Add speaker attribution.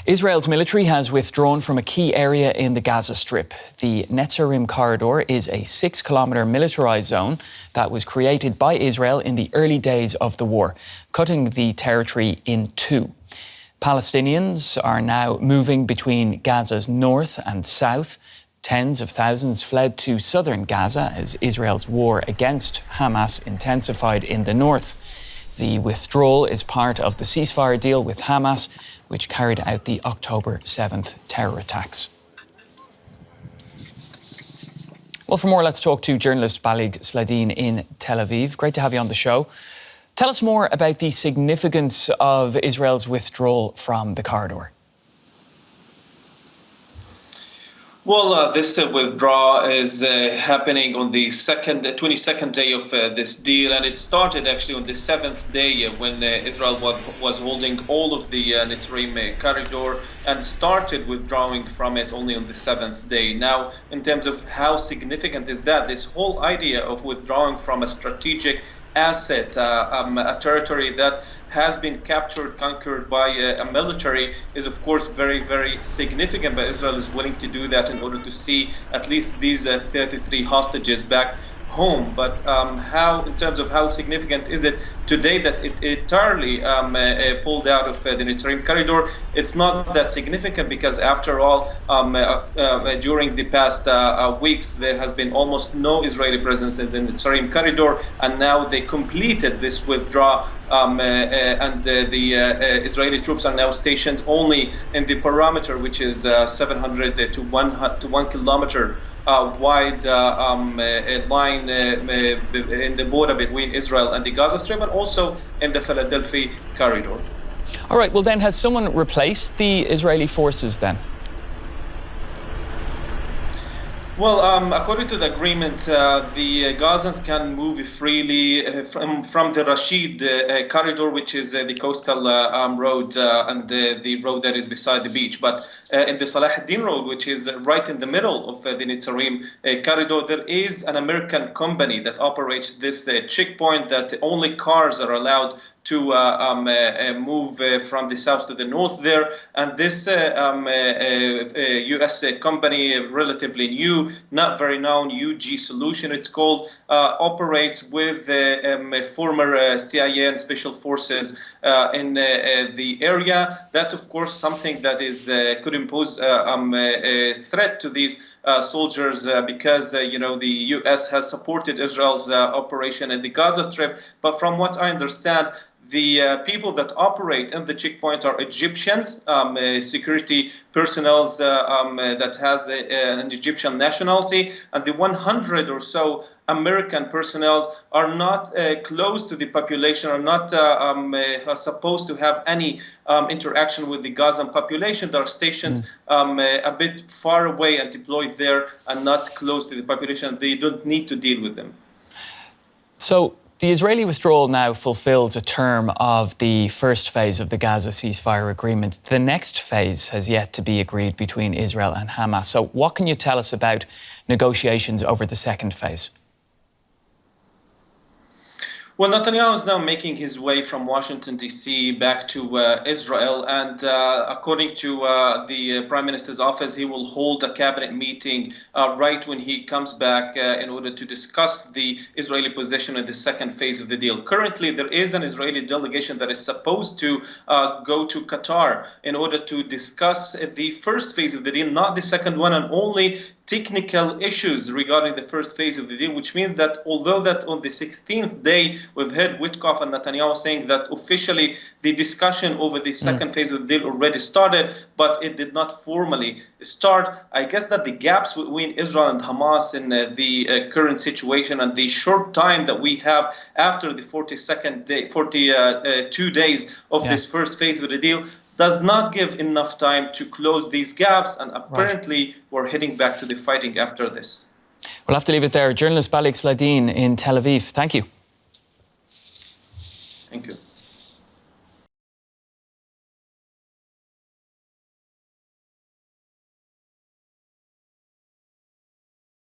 Speaker 1: Israel's military has withdrawn from a key area in the Gaza Strip. The Netzarim Corridor is a 6-kilometer militarized zone that was created by Israel in the early days of the war, cutting the territory in two. Palestinians are now moving between Gaza's north and south. Tens of thousands fled to southern Gaza as Israel's war against Hamas intensified in the north. The withdrawal is part of the ceasefire deal with Hamas, which carried out the October 7th terror attacks. Well, for more, let's talk to journalist Balig Sladeen in Tel Aviv. Great to have you on the show. Tell us more about the significance of Israel's withdrawal from the corridor.
Speaker 2: Well, this withdrawal is happening on the 22nd day of this deal, and it started actually on the 7th day when Israel was holding all of the Netzarim Corridor and started withdrawing from it only on the 7th day. Now, in terms of how significant is that, this whole idea of withdrawing from a strategic asset, a territory that has been captured, conquered by a military is of course very, very significant, but Israel is willing to do that in order to see at least these 33 hostages back home. But in terms of how significant is it today that it entirely pulled out of the Netzarim Corridor? It's not that significant because, after all, during the past weeks, there has been almost no Israeli presence in the Netzarim Corridor, and now they completed this withdrawal, and the Israeli troops are now stationed only in the perimeter, which is 700 to 1 kilometer wide line in the border between Israel and the Gaza Strip, and also in the Philadelphia corridor.
Speaker 1: All right, well then, has someone replaced the Israeli forces then?
Speaker 2: Well, according to the agreement, the Gazans can move freely from the Rashid corridor, which is the coastal road and the road that is beside the beach. But in the Salah ad-Din road, which is right in the middle of the Netzarim corridor, there is an American company that operates this checkpoint that only cars are allowed to move from the south to the north there. And this U.S. company, relatively new, not very known, UG Solution it's called, operates with former CIA and special forces in the area. That's, of course, something that is could impose a threat to these soldiers because, the U.S. has supported Israel's operation in the Gaza Strip. But from what I understand, the people that operate in the checkpoint are Egyptians, security personnel that has an Egyptian nationality, and the 100 or so American personnel are not close to the population, are not supposed to have any interaction with the Gazan population. They are stationed a bit far away and deployed there and not close to the population. They don't need to deal with them.
Speaker 1: So the Israeli withdrawal now fulfills a term of the first phase of the Gaza ceasefire agreement. The next phase has yet to be agreed between Israel and Hamas. So what can you tell us about negotiations over the second phase?
Speaker 2: Well, Netanyahu is now making his way from Washington, D.C. back to Israel. And according to the Prime Minister's office, he will hold a cabinet meeting right when he comes back in order to discuss the Israeli position in the second phase of the deal. Currently, there is an Israeli delegation that is supposed to go to Qatar in order to discuss the first phase of the deal, not the second one, and only technical issues regarding the first phase of the deal, which means that although that on the 16th day we've heard Witkoff and Netanyahu saying that officially the discussion over the second phase of the deal already started, but it did not formally start. I guess that the gaps between Israel and Hamas in the current situation and the short time that we have after the 42 days of this first phase of the deal does not give enough time to close these gaps, and apparently we're heading back to the fighting after this.
Speaker 1: We'll have to leave it there. Journalist Balig Sladeen in Tel Aviv. Thank you.
Speaker 2: Thank you.